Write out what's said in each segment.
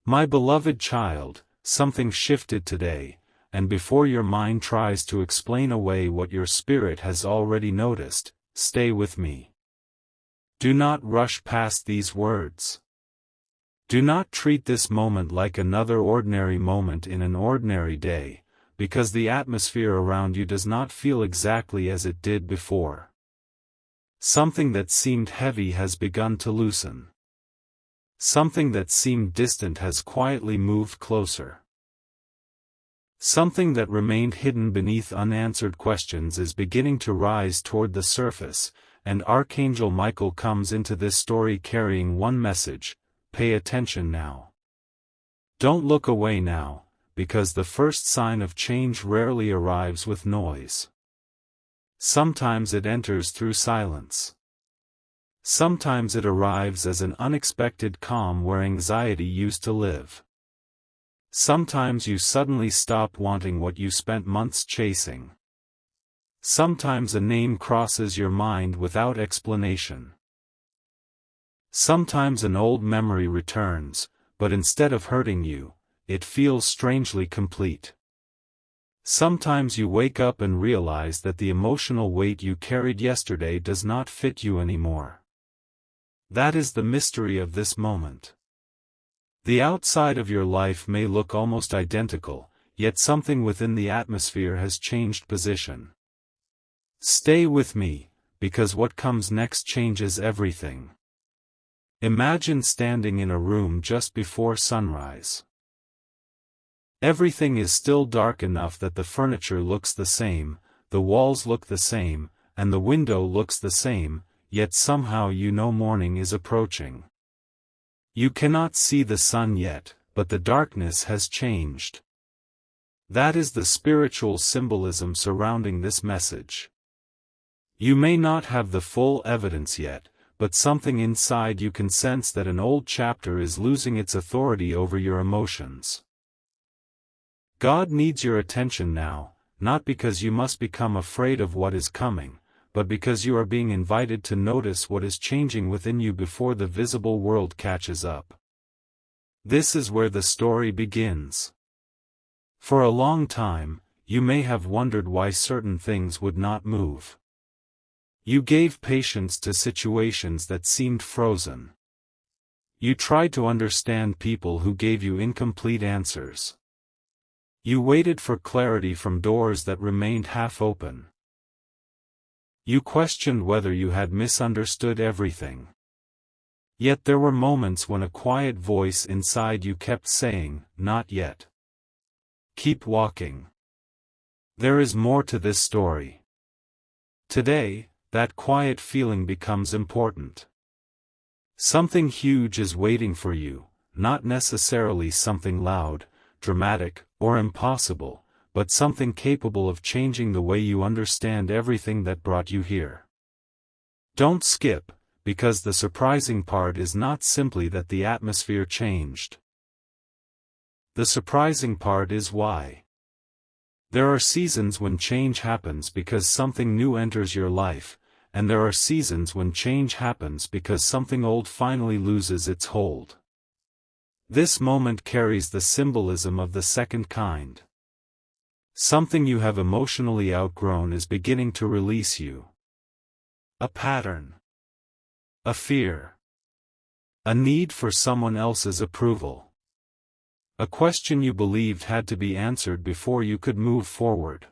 My beloved child, something shifted today, and before your mind tries to explain away what your spirit has already noticed, stay with me. Do not rush past these words. Do not treat this moment like another ordinary moment in an ordinary day, because the atmosphere around you does not feel exactly as it did before. Something that seemed heavy has begun to loosen. Something that seemed distant has quietly moved closer. Something that remained hidden beneath unanswered questions is beginning to rise toward the surface, and Archangel Michael comes into this story carrying one message: pay attention now. Don't look away now, because the first sign of change rarely arrives with noise. Sometimes it enters through silence. Sometimes it arrives as an unexpected calm where anxiety used to live. Sometimes you suddenly stop wanting what you spent months chasing. Sometimes a name crosses your mind without explanation. Sometimes an old memory returns, but instead of hurting you, it feels strangely complete. Sometimes you wake up and realize that the emotional weight you carried yesterday does not fit you anymore. That is the mystery of this moment. The outside of your life may look almost identical, yet something within the atmosphere has changed position. Stay with me, because what comes next changes everything. Imagine standing in a room just before sunrise. Everything is still dark enough that the furniture looks the same, the walls look the same, and the window looks the same, yet somehow you know morning is approaching. You cannot see the sun yet, but the darkness has changed. That is the spiritual symbolism surrounding this message. You may not have the full evidence yet, but something inside you can sense that an old chapter is losing its authority over your emotions. God needs your attention now, not because you must become afraid of what is coming, but because you are being invited to notice what is changing within you before the visible world catches up. This is where the story begins. For a long time, you may have wondered why certain things would not move. You gave patience to situations that seemed frozen. You tried to understand people who gave you incomplete answers. You waited for clarity from doors that remained half open. You questioned whether you had misunderstood everything. Yet there were moments when a quiet voice inside you kept saying, "Not yet. Keep walking." There is more to this story. Today, that quiet feeling becomes important. Something huge is waiting for you, not necessarily something loud, dramatic, or impossible, but something capable of changing the way you understand everything that brought you here. Don't skip, because the surprising part is not simply that the atmosphere changed. The surprising part is why. There are seasons when change happens because something new enters your life, and there are seasons when change happens because something old finally loses its hold. This moment carries the symbolism of the second kind. Something you have emotionally outgrown is beginning to release you. A pattern. A fear. A need for someone else's approval. A question you believed had to be answered before you could move forward.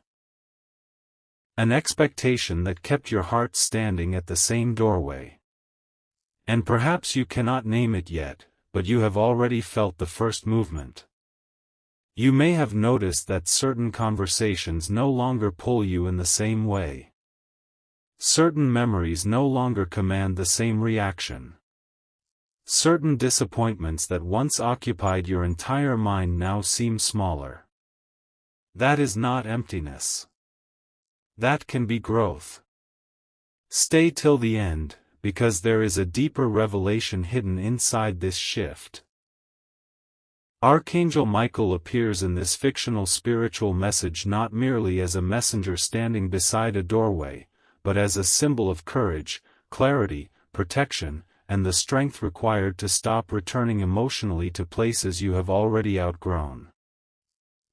An expectation that kept your heart standing at the same doorway. And perhaps you cannot name it yet, but you have already felt the first movement. You may have noticed that certain conversations no longer pull you in the same way. Certain memories no longer command the same reaction. Certain disappointments that once occupied your entire mind now seem smaller. That is not emptiness. That can be growth. Stay till the end, because there is a deeper revelation hidden inside this shift. Archangel Michael appears in this fictional spiritual message not merely as a messenger standing beside a doorway, but as a symbol of courage, clarity, protection, and the strength required to stop returning emotionally to places you have already outgrown.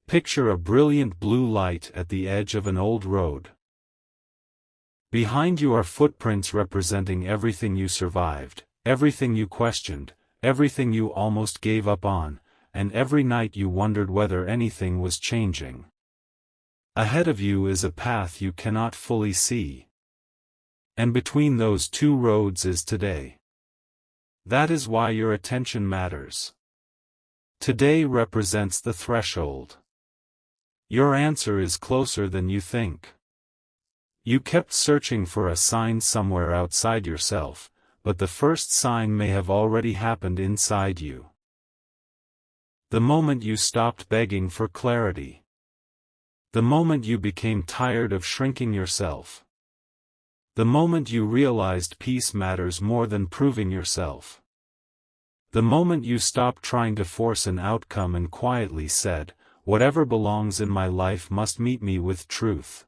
Picture a brilliant blue light at the edge of an old road. Behind you are footprints representing everything you survived, everything you questioned, everything you almost gave up on, and every night you wondered whether anything was changing. Ahead of you is a path you cannot fully see. And between those two roads is today. That is why your attention matters. Today represents the threshold. Your answer is closer than you think. You kept searching for a sign somewhere outside yourself, but the first sign may have already happened inside you. The moment you stopped begging for clarity. The moment you became tired of shrinking yourself. The moment you realized peace matters more than proving yourself. The moment you stopped trying to force an outcome and quietly said, "Whatever belongs in my life must meet me with truth."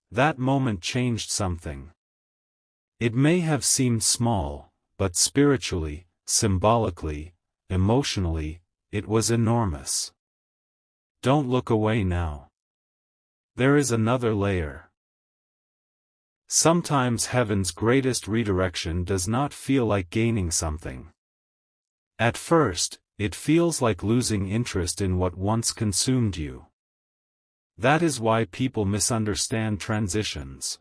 That moment changed something. It may have seemed small, but spiritually, symbolically, emotionally, it was enormous. Don't look away now. There is another layer. Sometimes heaven's greatest redirection does not feel like gaining something. At first, it feels like losing interest in what once consumed you. That is why people misunderstand transitions.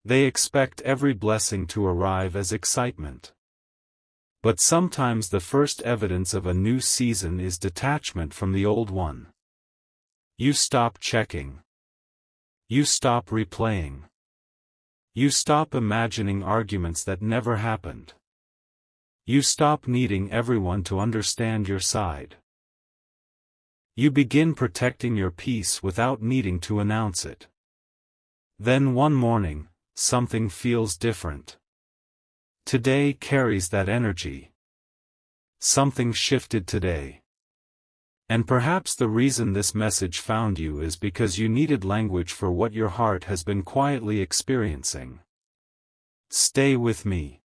They expect every blessing to arrive as excitement. But sometimes the first evidence of a new season is detachment from the old one. You stop checking. You stop replaying. You stop imagining arguments that never happened. You stop needing everyone to understand your side. You begin protecting your peace without needing to announce it. Then one morning, something feels different. Today carries that energy. Something shifted today. And perhaps the reason this message found you is because you needed language for what your heart has been quietly experiencing. Stay with me.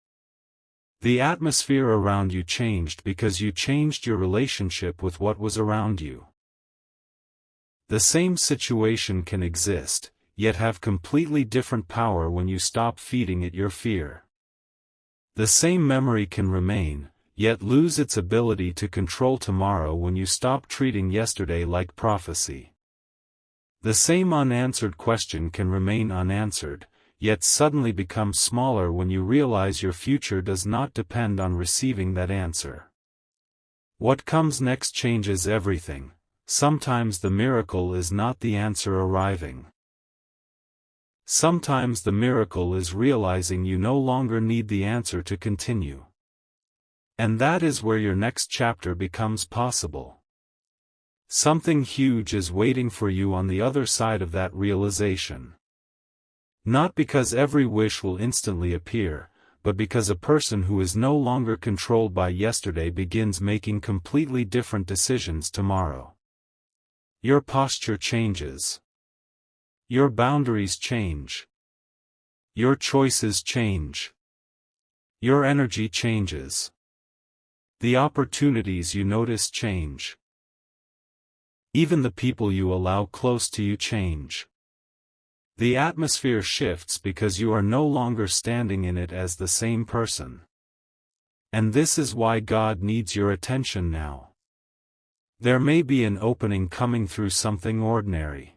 The atmosphere around you changed because you changed your relationship with what was around you. The same situation can exist, yet have completely different power when you stop feeding it your fear. The same memory can remain, yet lose its ability to control tomorrow when you stop treating yesterday like prophecy. The same unanswered question can remain unanswered, yet suddenly become smaller when you realize your future does not depend on receiving that answer. What comes next changes everything. Sometimes the miracle is not the answer arriving. Sometimes the miracle is realizing you no longer need the answer to continue. And that is where your next chapter becomes possible. Something huge is waiting for you on the other side of that realization. Not because every wish will instantly appear, but because a person who is no longer controlled by yesterday begins making completely different decisions tomorrow. Your posture changes. Your boundaries change. Your choices change. Your energy changes. The opportunities you notice change. Even the people you allow close to you change. The atmosphere shifts because you are no longer standing in it as the same person. And this is why God needs your attention now. There may be an opening coming through something ordinary.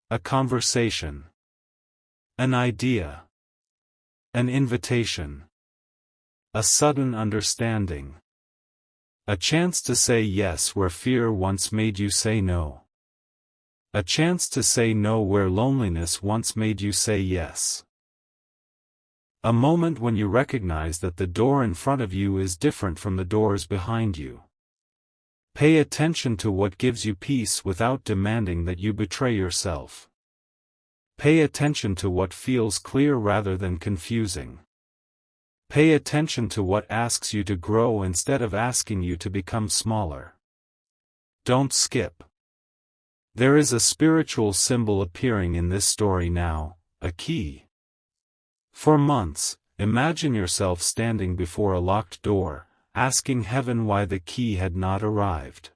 A conversation. An idea. An invitation. A sudden understanding. A chance to say yes where fear once made you say no. A chance to say no where loneliness once made you say yes. A moment when you recognize that the door in front of you is different from the doors behind you. Pay attention to what gives you peace without demanding that you betray yourself. Pay attention to what feels clear rather than confusing. Pay attention to what asks you to grow instead of asking you to become smaller. Don't skip. There is a spiritual symbol appearing in this story now, a key. For months, Imagine yourself standing before a locked door, asking heaven why the key had not arrived.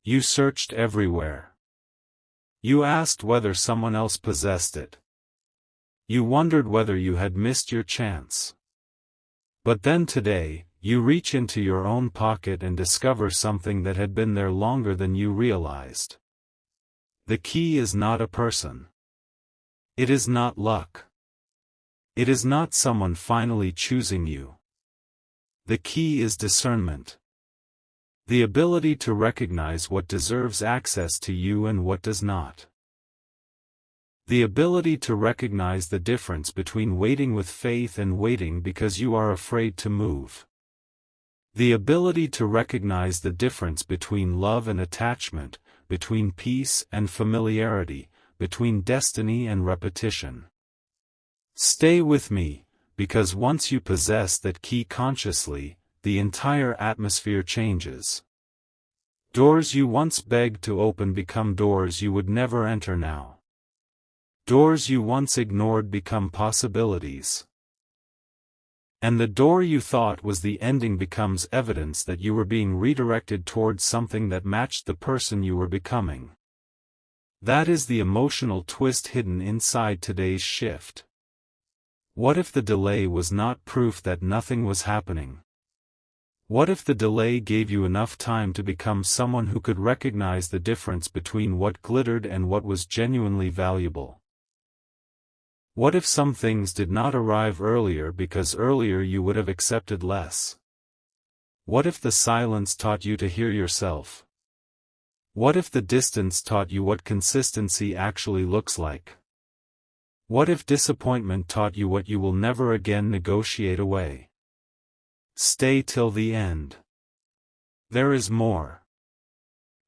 You searched everywhere. You asked whether someone else possessed it. You wondered whether you had missed your chance. But then today, you reach into your own pocket and discover something that had been there longer than you realized. The key is not a person. It is not luck. It is not someone finally choosing you. The key is discernment. The ability to recognize what deserves access to you and what does not. The ability to recognize the difference between waiting with faith and waiting because you are afraid to move. The ability to recognize the difference between love and attachment, between peace and familiarity, between destiny and repetition. Stay with me, because once you possess that key consciously, the entire atmosphere changes. Doors you once begged to open become doors you would never enter now. Doors you once ignored become possibilities. And the door you thought was the ending becomes evidence that you were being redirected towards something that matched the person you were becoming. That is the emotional twist hidden inside today's shift. What if the delay was not proof that nothing was happening? What if the delay gave you enough time to become someone who could recognize the difference between what glittered and what was genuinely valuable? What if some things did not arrive earlier because earlier you would have accepted less? What if the silence taught you to hear yourself? What if the distance taught you what consistency actually looks like? What if disappointment taught you what you will never again negotiate away? Stay till the end. There is more.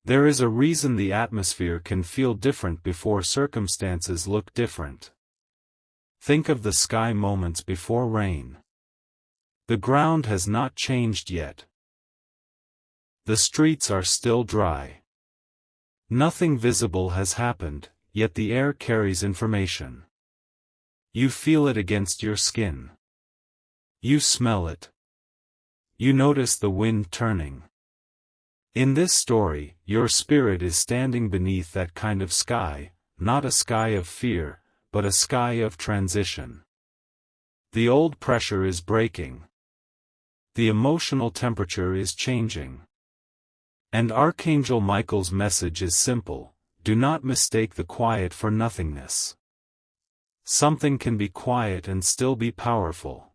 There is a reason the atmosphere can feel different before circumstances look different. Think of the sky moments before rain. The ground has not changed yet. The streets are still dry. Nothing visible has happened, yet the air carries information. You feel it against your skin. You smell it. You notice the wind turning. In this story, your spirit is standing beneath that kind of sky, not a sky of fear, but a sky of transition. The old pressure is breaking. The emotional temperature is changing. And Archangel Michael's message is simple: do not mistake the quiet for nothingness. Something can be quiet and still be powerful.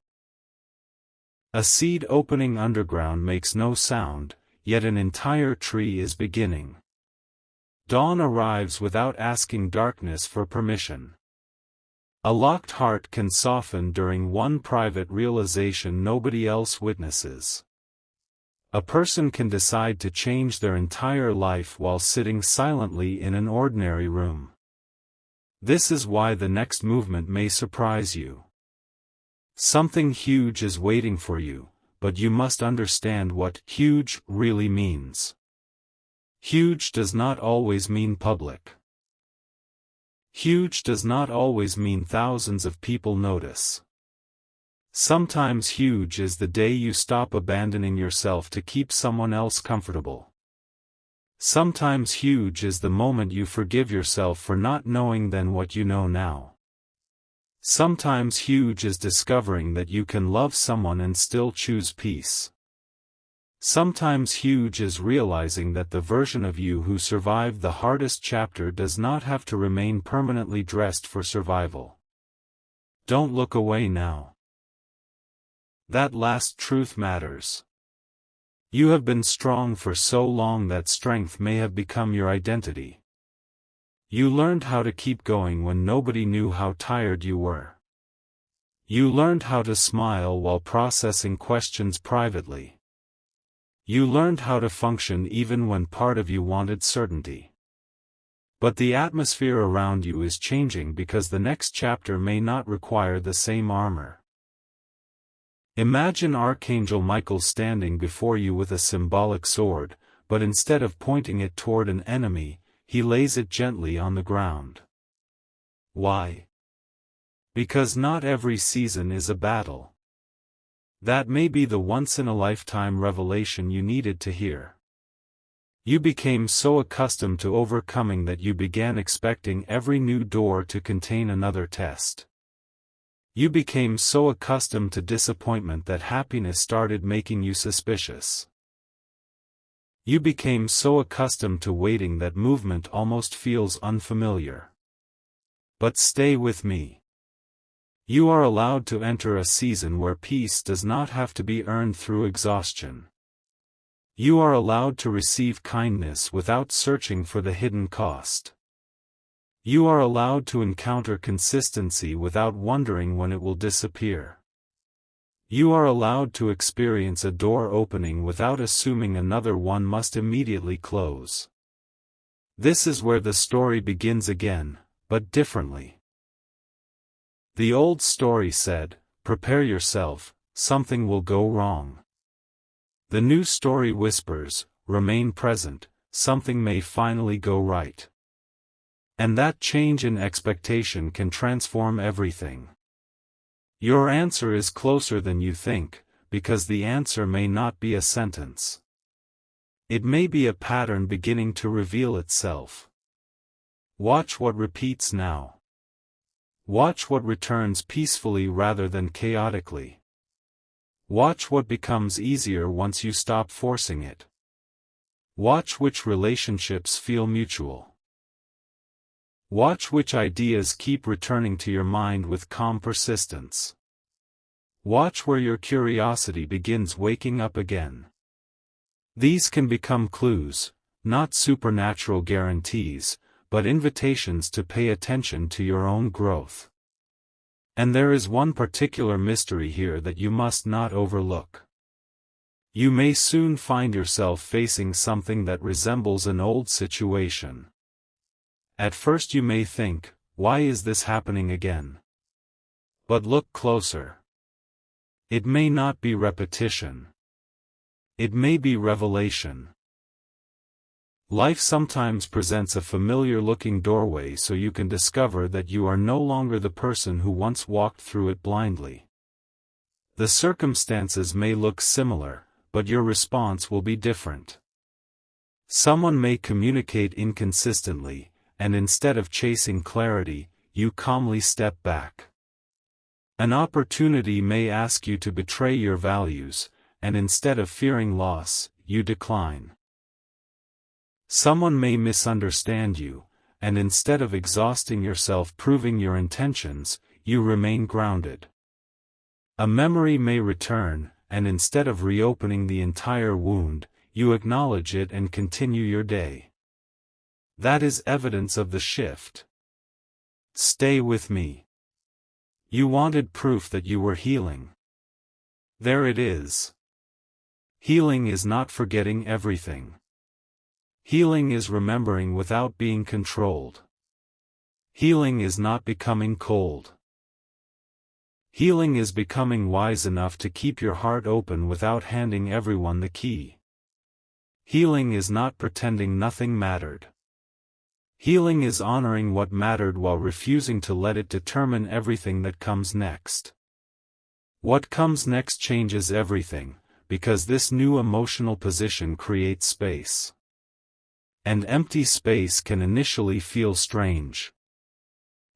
A seed opening underground makes no sound, yet an entire tree is beginning. Dawn arrives without asking darkness for permission. A locked heart can soften during one private realization nobody else witnesses. A person can decide to change their entire life while sitting silently in an ordinary room. This is why the next movement may surprise you. Something huge is waiting for you, but you must understand what huge really means. Huge does not always mean public. Huge does not always mean thousands of people notice. Sometimes huge is the day you stop abandoning yourself to keep someone else comfortable. Sometimes huge is the moment you forgive yourself for not knowing then what you know now. Sometimes huge is discovering that you can love someone and still choose peace. Sometimes huge is realizing that the version of you who survived the hardest chapter does not have to remain permanently dressed for survival. Don't look away now. That last truth matters. You have been strong for so long that strength may have become your identity. You learned how to keep going when nobody knew how tired you were. You learned how to smile while processing questions privately. You learned how to function even when part of you wanted certainty. But the atmosphere around you is changing because the next chapter may not require the same armor. Imagine Archangel Michael standing before you with a symbolic sword, but instead of pointing it toward an enemy, he lays it gently on the ground. Why? Because not every season is a battle. That may be the once-in-a-lifetime revelation you needed to hear. You became so accustomed to overcoming that you began expecting every new door to contain another test. You became so accustomed to disappointment that happiness started making you suspicious. You became so accustomed to waiting that movement almost feels unfamiliar. But stay with me. You are allowed to enter a season where peace does not have to be earned through exhaustion. You are allowed to receive kindness without searching for the hidden cost. You are allowed to encounter consistency without wondering when it will disappear. You are allowed to experience a door opening without assuming another one must immediately close. This is where the story begins again, but differently. The old story said, "Prepare yourself, something will go wrong." The new story whispers, "Remain present, something may finally go right." And that change in expectation can transform everything. Your answer is closer than you think, because the answer may not be a sentence. It may be a pattern beginning to reveal itself. Watch what repeats now. Watch what returns peacefully rather than chaotically. Watch what becomes easier once you stop forcing it. Watch which relationships feel mutual. Watch which ideas keep returning to your mind with calm persistence. Watch where your curiosity begins waking up again. These can become clues, not supernatural guarantees, but invitations to pay attention to your own growth. And there is one particular mystery here that you must not overlook. You may soon find yourself facing something that resembles an old situation. At first you may think, "Why is this happening again?" But look closer. It may not be repetition. It may be revelation. Life sometimes presents a familiar-looking doorway so you can discover that you are no longer the person who once walked through it blindly. The circumstances may look similar, but your response will be different. Someone may communicate inconsistently, and instead of chasing clarity, you calmly step back. An opportunity may ask you to betray your values, and instead of fearing loss, you decline. Someone may misunderstand you, and instead of exhausting yourself proving your intentions, you remain grounded. A memory may return, and instead of reopening the entire wound, you acknowledge it and continue your day. That is evidence of the shift. Stay with me. You wanted proof that you were healing. There it is. Healing is not forgetting everything. Healing is remembering without being controlled. Healing is not becoming cold. Healing is becoming wise enough to keep your heart open without handing everyone the key. Healing is not pretending nothing mattered. Healing is honoring what mattered while refusing to let it determine everything that comes next. What comes next changes everything, because this new emotional position creates space. And empty space can initially feel strange.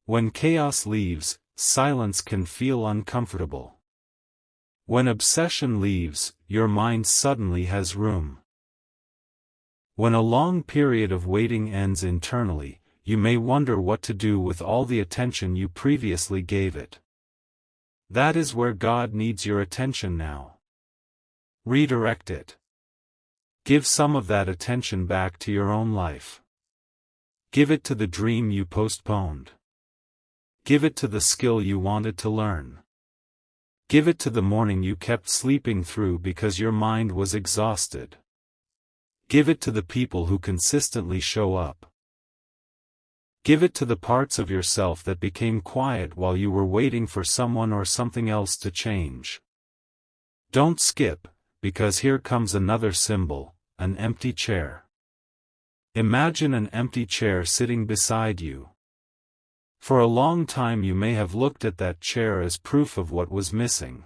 When chaos leaves, silence can feel uncomfortable. When obsession leaves, your mind suddenly has room. When a long period of waiting ends internally, you may wonder what to do with all the attention you previously gave it. That is where God needs your attention now. Redirect it. Give some of that attention back to your own life. Give it to the dream you postponed. Give it to the skill you wanted to learn. Give it to the morning you kept sleeping through because your mind was exhausted. Give it to the people who consistently show up. Give it to the parts of yourself that became quiet while you were waiting for someone or something else to change. Don't skip, because here comes another symbol, an empty chair. Imagine an empty chair sitting beside you. For a long time you may have looked at that chair as proof of what was missing.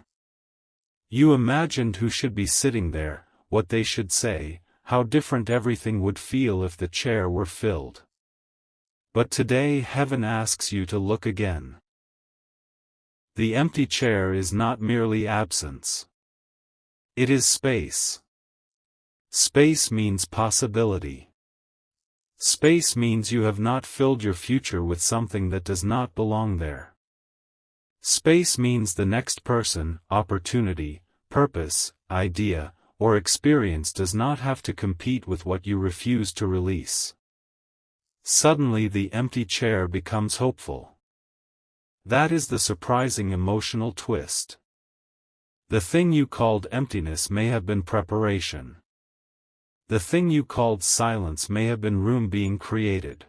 You imagined who should be sitting there, what they should say, how different everything would feel if the chair were filled. But today heaven asks you to look again. The empty chair is not merely absence. It is space. Space means possibility. Space means you have not filled your future with something that does not belong there. Space means the next person, opportunity, purpose, idea, or experience does not have to compete with what you refuse to release. Suddenly the empty chair becomes hopeful. That is the surprising emotional twist. The thing you called emptiness may have been preparation. The thing you called silence may have been room being created.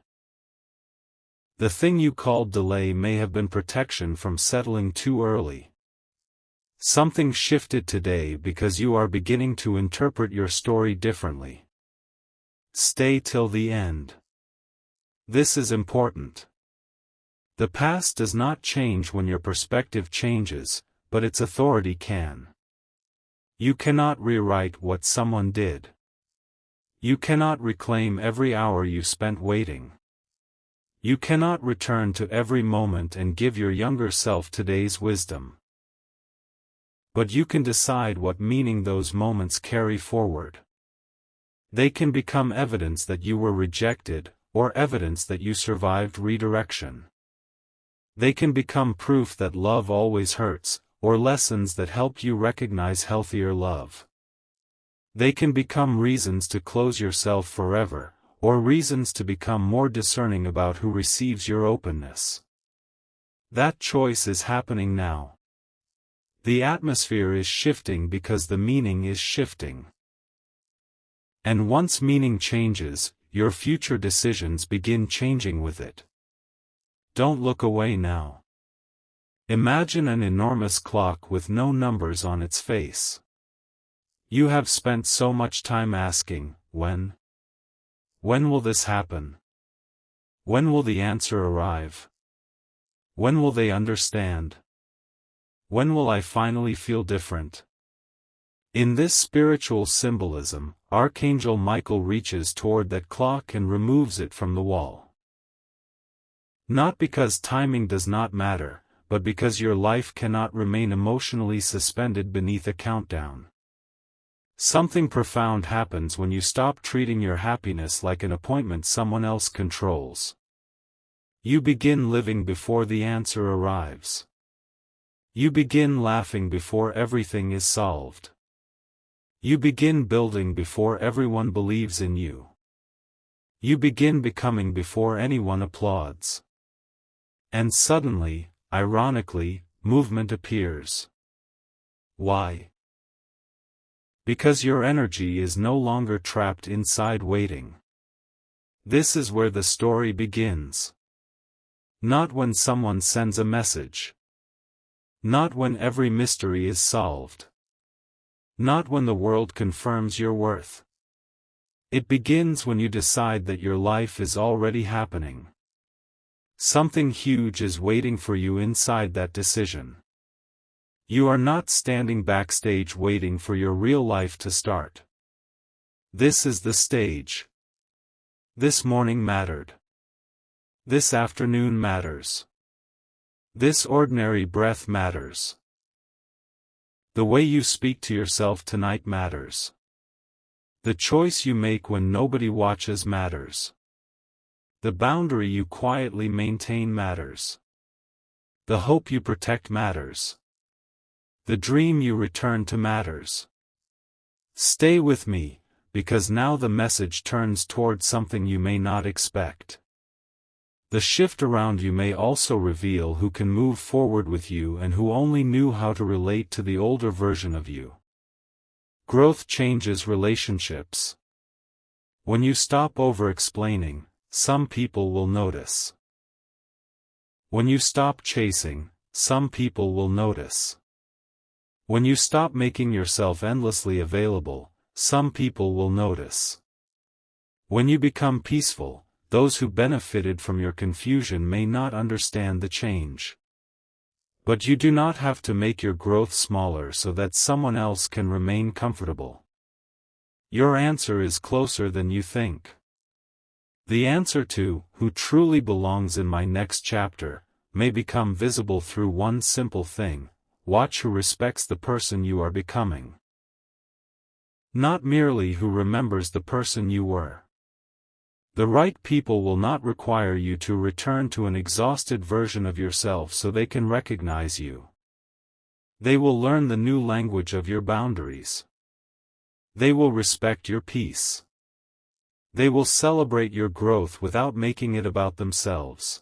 The thing you called delay may have been protection from settling too early. Something shifted today because you are beginning to interpret your story differently. Stay till the end. This is important. The past does not change when your perspective changes, but its authority can. You cannot rewrite what someone did. You cannot reclaim every hour you spent waiting. You cannot return to every moment and give your younger self today's wisdom. But you can decide what meaning those moments carry forward. They can become evidence that you were rejected, or evidence that you survived redirection. They can become proof that love always hurts, or lessons that helped you recognize healthier love. They can become reasons to close yourself forever, or reasons to become more discerning about who receives your openness. That choice is happening now. The atmosphere is shifting because the meaning is shifting. And once meaning changes, your future decisions begin changing with it. Don't look away now. Imagine an enormous clock with no numbers on its face. You have spent so much time asking, when? When will this happen? When will the answer arrive? When will they understand? When will I finally feel different? In this spiritual symbolism, Archangel Michael reaches toward that clock and removes it from the wall. Not because timing does not matter, but because your life cannot remain emotionally suspended beneath a countdown. Something profound happens when you stop treating your happiness like an appointment someone else controls. You begin living before the answer arrives. You begin laughing before everything is solved. You begin building before everyone believes in you. You begin becoming before anyone applauds. And suddenly, ironically, movement appears. Why? Because your energy is no longer trapped inside waiting. This is where the story begins. Not when someone sends a message. Not when every mystery is solved. Not when the world confirms your worth. It begins when you decide that your life is already happening. Something huge is waiting for you inside that decision. You are not standing backstage waiting for your real life to start. This is the stage. This morning mattered. This afternoon matters. This ordinary breath matters. The way you speak to yourself tonight matters. The choice you make when nobody watches matters. The boundary you quietly maintain matters. The hope you protect matters. The dream you return to matters. Stay with me, because now the message turns toward something you may not expect. The shift around you may also reveal who can move forward with you and who only knew how to relate to the older version of you. Growth changes relationships. When you stop over-explaining, some people will notice. When you stop chasing, some people will notice. When you stop making yourself endlessly available, some people will notice. When you become peaceful, those who benefited from your confusion may not understand the change. But you do not have to make your growth smaller so that someone else can remain comfortable. Your answer is closer than you think. The answer to who truly belongs in my next chapter may become visible through one simple thing: watch who respects the person you are becoming. Not merely who remembers the person you were. The right people will not require you to return to an exhausted version of yourself so they can recognize you. They will learn the new language of your boundaries. They will respect your peace. They will celebrate your growth without making it about themselves.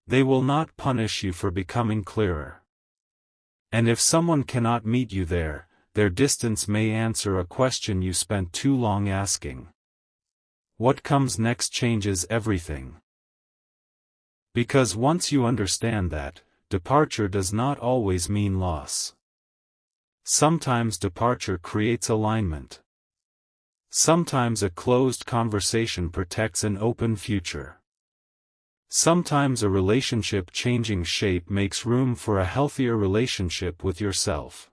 They will not punish you for becoming clearer. And if someone cannot meet you there, their distance may answer a question you spent too long asking. What comes next changes everything. Because once you understand that, departure does not always mean loss. Sometimes departure creates alignment. Sometimes a closed conversation protects an open future. Sometimes a relationship changing shape makes room for a healthier relationship with yourself.